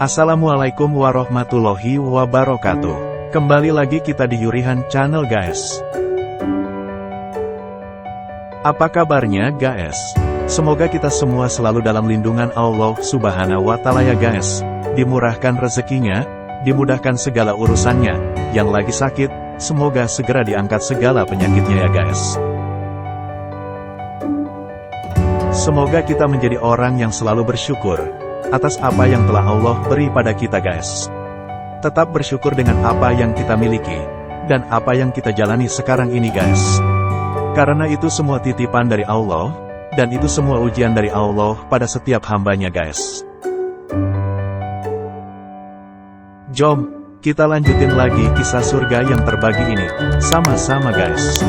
Assalamualaikum warahmatullahi wabarakatuh. Kembali lagi kita di Yurihan Channel guys. Apa kabarnya guys? Semoga kita semua selalu dalam lindungan Allah Subhanahu wa Ta'ala ya guys. Dimurahkan rezekinya, dimudahkan segala urusannya. Yang lagi sakit, semoga segera diangkat segala penyakitnya ya guys. Semoga kita menjadi orang yang selalu bersyukur atas apa yang telah Allah beri pada kita guys. Tetap bersyukur dengan apa yang kita miliki, dan apa yang kita jalani sekarang ini guys. Karena itu semua titipan dari Allah, dan itu semua ujian dari Allah pada setiap hambanya guys. Jom, kita lanjutin lagi kisah surga yang terbagi ini, sama-sama guys.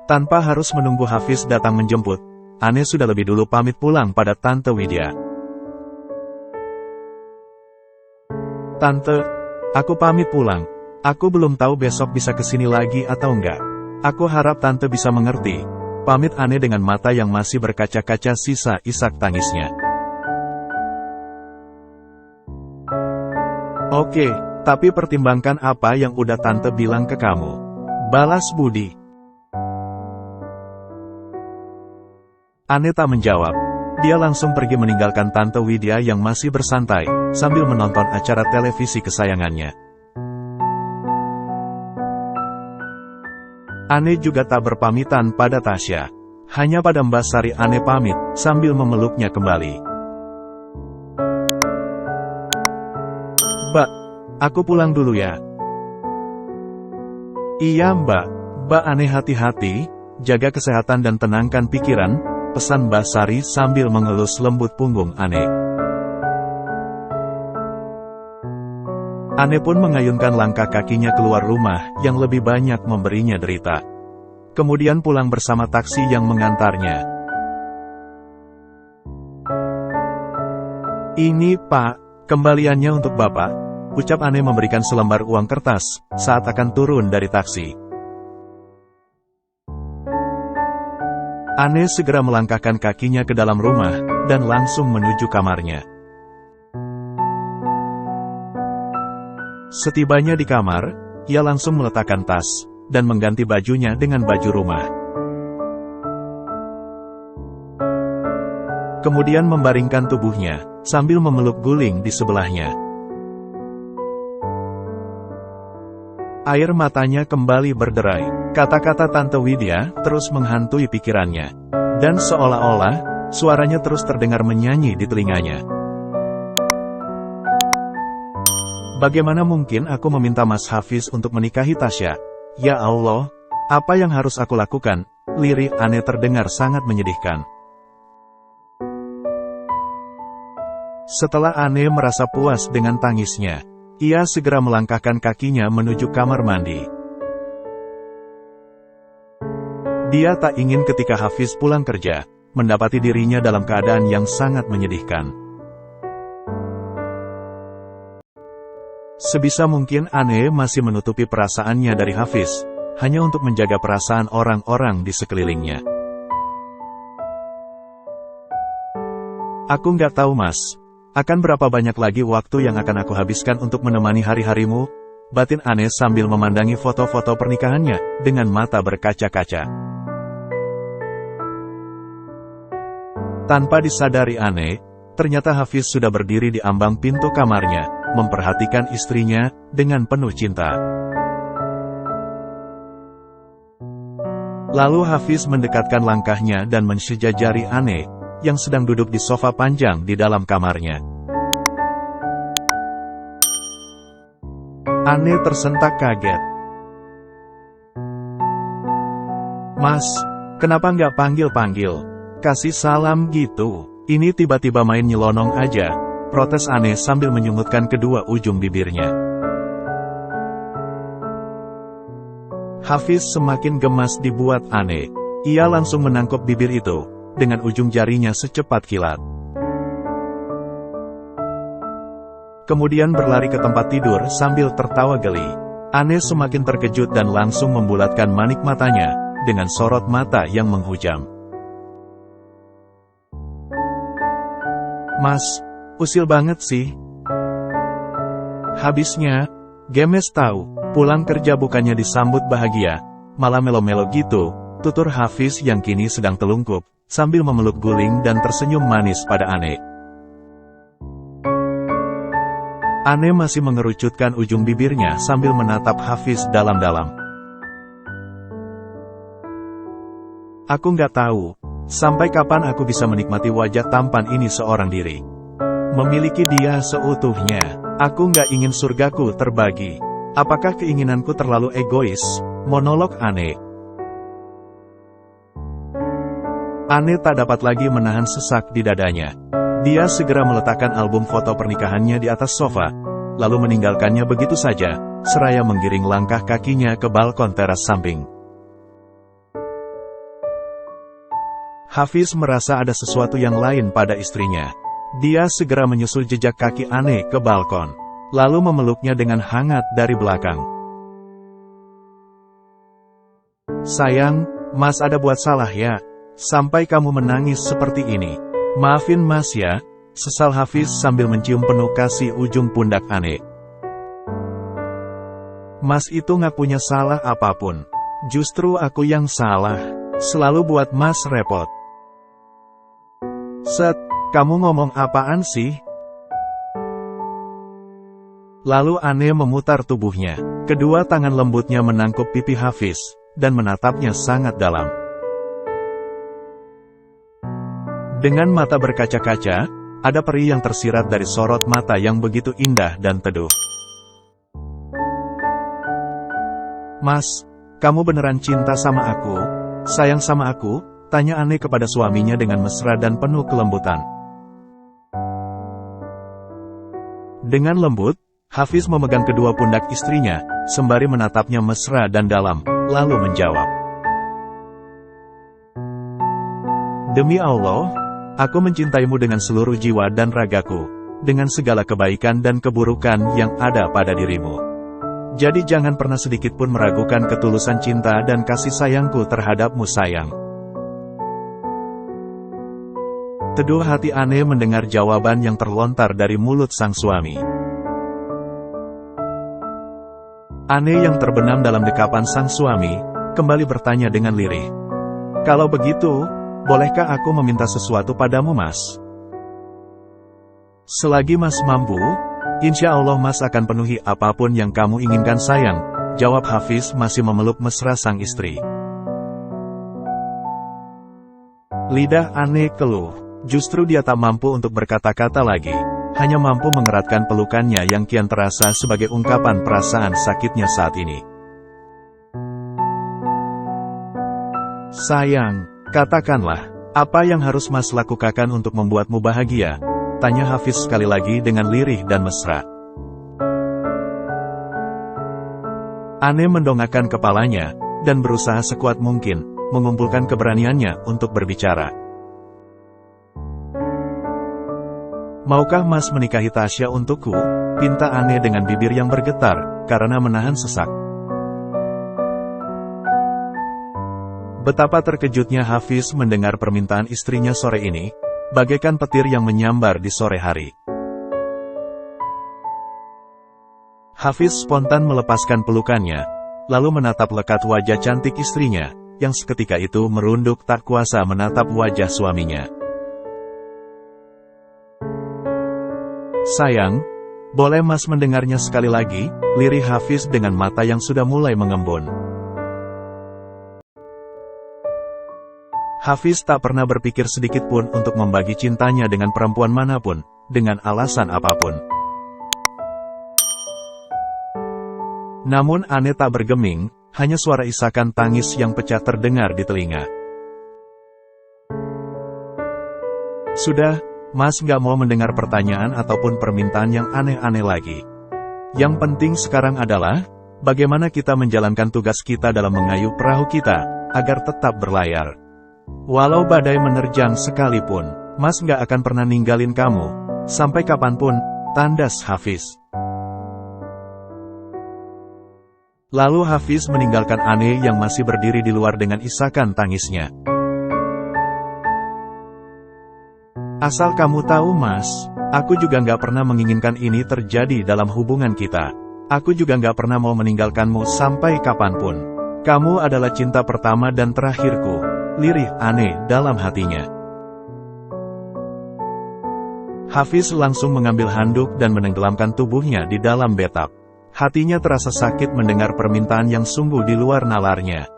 Tanpa harus menunggu Hafiz datang menjemput, Ane sudah lebih dulu pamit pulang pada Tante Widya. Tante, aku pamit pulang. Aku belum tahu besok bisa kesini lagi atau enggak. Aku harap Tante bisa mengerti. Pamit Ane dengan mata yang masih berkaca-kaca sisa isak tangisnya. Oke, tapi pertimbangkan apa yang udah Tante bilang ke kamu. Balas budi. Ane tak menjawab. Dia langsung pergi meninggalkan Tante Widya yang masih bersantai, sambil menonton acara televisi kesayangannya. Ane juga tak berpamitan pada Tasya. Hanya pada Mbak Sari Ane pamit, sambil memeluknya kembali. Mbak, aku pulang dulu ya. Iya Mbak. Mbak Ane hati-hati, jaga kesehatan dan tenangkan pikiran, pesan Mbak Sari sambil mengelus lembut punggung Ane. Ane pun mengayunkan langkah kakinya keluar rumah yang lebih banyak memberinya derita. Kemudian pulang bersama taksi yang mengantarnya. Ini Pak, kembaliannya untuk Bapak, ucap Ane memberikan selembar uang kertas saat akan turun dari taksi. Ane segera melangkahkan kakinya ke dalam rumah, dan langsung menuju kamarnya. Setibanya di kamar, ia langsung meletakkan tas, dan mengganti bajunya dengan baju rumah. Kemudian membaringkan tubuhnya, sambil memeluk guling di sebelahnya. Air matanya kembali berderai. Kata-kata Tante Widya terus menghantui pikirannya. Dan seolah-olah, suaranya terus terdengar menyanyi di telinganya. Bagaimana mungkin aku meminta Mas Hafiz untuk menikahi Tasya? Ya Allah, apa yang harus aku lakukan? Lirik Ane terdengar sangat menyedihkan. Setelah Ane merasa puas dengan tangisnya, ia segera melangkahkan kakinya menuju kamar mandi. Dia tak ingin ketika Hafiz pulang kerja, mendapati dirinya dalam keadaan yang sangat menyedihkan. Sebisa mungkin Ane masih menutupi perasaannya dari Hafiz, hanya untuk menjaga perasaan orang-orang di sekelilingnya. Aku nggak tahu Mas, akan berapa banyak lagi waktu yang akan aku habiskan untuk menemani hari-harimu? Batin Ane sambil memandangi foto-foto pernikahannya, dengan mata berkaca-kaca. Tanpa disadari Ane, ternyata Hafiz sudah berdiri di ambang pintu kamarnya, memperhatikan istrinya, dengan penuh cinta. Lalu Hafiz mendekatkan langkahnya dan mensejajari Ane, yang sedang duduk di sofa panjang di dalam kamarnya. Ane tersentak kaget. Mas, kenapa nggak panggil-panggil? Kasih salam gitu. Ini tiba-tiba main nyelonong aja, protes Ane sambil menyungutkan kedua ujung bibirnya. Hafiz semakin gemas dibuat Ane. Ia langsung menangkap bibir itu, dengan ujung jarinya secepat kilat. kemudian berlari ke tempat tidur sambil tertawa geli. Ane semakin terkejut dan langsung membulatkan manik matanya, dengan sorot mata yang menghujam. "Mas, usil banget sih." Habisnya, Gemes tahu, pulang kerja bukannya disambut bahagia, malah melo-melo gitu, tutur Hafiz yang kini sedang telungkup, sambil memeluk guling dan tersenyum manis pada Ane. Ane masih mengerucutkan ujung bibirnya sambil menatap Hafiz dalam-dalam. "Aku nggak tahu, sampai kapan aku bisa menikmati wajah tampan ini seorang diri. Memiliki dia seutuhnya, aku nggak ingin surgaku terbagi. Apakah keinginanku terlalu egois?" Monolog Ane. Ane tak dapat lagi menahan sesak di dadanya. Dia segera meletakkan album foto pernikahannya di atas sofa, lalu meninggalkannya begitu saja, seraya menggiring langkah kakinya ke balkon teras samping. Hafiz merasa ada sesuatu yang lain pada istrinya. Dia segera menyusul jejak kaki Ane ke balkon, lalu memeluknya dengan hangat dari belakang. "Sayang, Mas ada buat salah ya, sampai kamu menangis seperti ini. Maafin Mas ya," sesal Hafiz sambil mencium penuh kasih ujung pundak Ane. "Mas itu nggak punya salah apapun. Justru aku yang salah, selalu buat Mas repot." "Set, kamu ngomong apaan sih?" Lalu Ane memutar tubuhnya. Kedua tangan lembutnya menangkup pipi Hafiz, dan menatapnya sangat dalam. Dengan mata berkaca-kaca, ada peri yang tersirat dari sorot mata yang begitu indah dan teduh. "Mas, kamu beneran cinta sama aku? Sayang sama aku?" tanya Ane kepada suaminya dengan mesra dan penuh kelembutan. Dengan lembut, Hafiz memegang kedua pundak istrinya, sembari menatapnya mesra dan dalam, lalu menjawab, "Demi Allah, aku mencintaimu dengan seluruh jiwa dan ragaku, dengan segala kebaikan dan keburukan yang ada pada dirimu. Jadi jangan pernah sedikit pun meragukan ketulusan cinta dan kasih sayangku terhadapmu sayang." Teduh hati Ane mendengar jawaban yang terlontar dari mulut sang suami. Ane yang terbenam dalam dekapan sang suami, kembali bertanya dengan lirih, "Kalau begitu, bolehkah aku meminta sesuatu padamu Mas?" "Selagi Mas mampu, insya Allah Mas akan penuhi apapun yang kamu inginkan sayang," jawab Hafiz masih memeluk mesra sang istri. Lidah Ane keluh. Justru dia tak mampu untuk berkata-kata lagi, hanya mampu mengeratkan pelukannya yang kian terasa sebagai ungkapan perasaan sakitnya saat ini. "Sayang, katakanlah, apa yang harus Mas lakukan untuk membuatmu bahagia?" tanya Hafiz sekali lagi dengan lirih dan mesra. Ane mendongakkan kepalanya, dan berusaha sekuat mungkin, mengumpulkan keberaniannya untuk berbicara. "Maukah Mas menikahi Tasya untukku?" pinta Ane dengan bibir yang bergetar, karena menahan sesak. Betapa terkejutnya Hafiz mendengar permintaan istrinya sore ini, bagaikan petir yang menyambar di sore hari. Hafiz spontan melepaskan pelukannya, lalu menatap lekat wajah cantik istrinya, yang seketika itu merunduk tak kuasa menatap wajah suaminya. "Sayang, boleh Mas mendengarnya sekali lagi?" lirih Hafiz dengan mata yang sudah mulai mengembun. Hafiz tak pernah berpikir sedikit pun untuk membagi cintanya dengan perempuan manapun, dengan alasan apapun. Namun Ane tak bergeming, hanya suara isakan tangis yang pecah terdengar di telinga. "Sudah, Mas nggak mau mendengar pertanyaan ataupun permintaan yang aneh-aneh lagi. Yang penting sekarang adalah, bagaimana kita menjalankan tugas kita dalam mengayuh perahu kita, agar tetap berlayar. Walau badai menerjang sekalipun, Mas nggak akan pernah ninggalin kamu. Sampai kapanpun, tandas Hafiz. Lalu Hafiz meninggalkan Ane yang masih berdiri di luar dengan isakan tangisnya. Asal kamu tahu Mas, aku juga nggak pernah menginginkan ini terjadi dalam hubungan kita. Aku juga nggak pernah mau meninggalkanmu sampai kapanpun. Kamu adalah cinta pertama dan terakhirku, lirih Ane dalam hatinya. Hafiz langsung mengambil handuk dan menenggelamkan tubuhnya di dalam bathtub. Hatinya terasa sakit mendengar permintaan yang sungguh di luar nalarnya.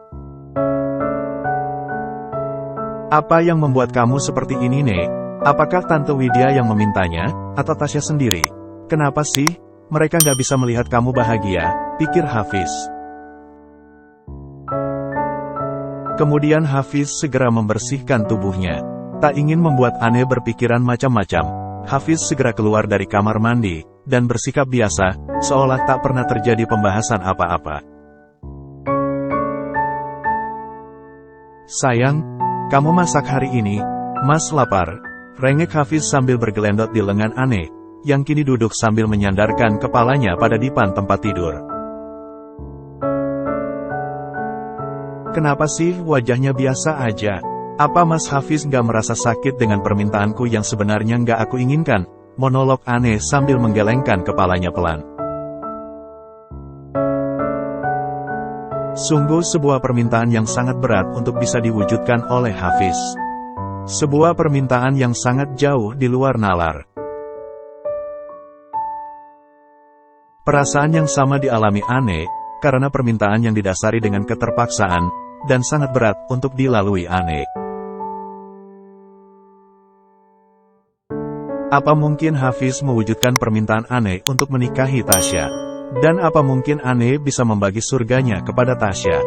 Apa yang membuat kamu seperti ini, Nek? Apakah Tante Widya yang memintanya, atau Tasya sendiri? Kenapa sih? Mereka nggak bisa melihat kamu bahagia, pikir Hafiz. Kemudian Hafiz segera membersihkan tubuhnya. Tak ingin membuat Ane berpikiran macam-macam, Hafiz segera keluar dari kamar mandi, dan bersikap biasa, seolah tak pernah terjadi pembahasan apa-apa. Sayang, kamu masak hari ini? Mas lapar. Rengek Hafiz sambil bergelendot di lengan Ane, yang kini duduk sambil menyandarkan kepalanya pada dipan tempat tidur. Kenapa sih wajahnya biasa aja? Apa Mas Hafiz nggak merasa sakit dengan permintaanku yang sebenarnya nggak aku inginkan? Monolog Ane sambil menggelengkan kepalanya pelan. Sungguh sebuah permintaan yang sangat berat untuk bisa diwujudkan oleh Hafiz. Sebuah permintaan yang sangat jauh di luar nalar. Perasaan yang sama dialami Ane, karena permintaan yang didasari dengan keterpaksaan, dan sangat berat untuk dilalui Ane. Apa mungkin Hafiz mewujudkan permintaan Ane untuk menikahi Tasya? Dan apa mungkin Ane bisa membagi surganya kepada Tasya?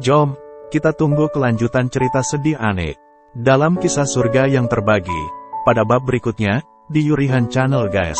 Jom, kita tunggu kelanjutan cerita sedih Ane dalam kisah surga yang terbagi pada bab berikutnya di Yurihan Channel guys.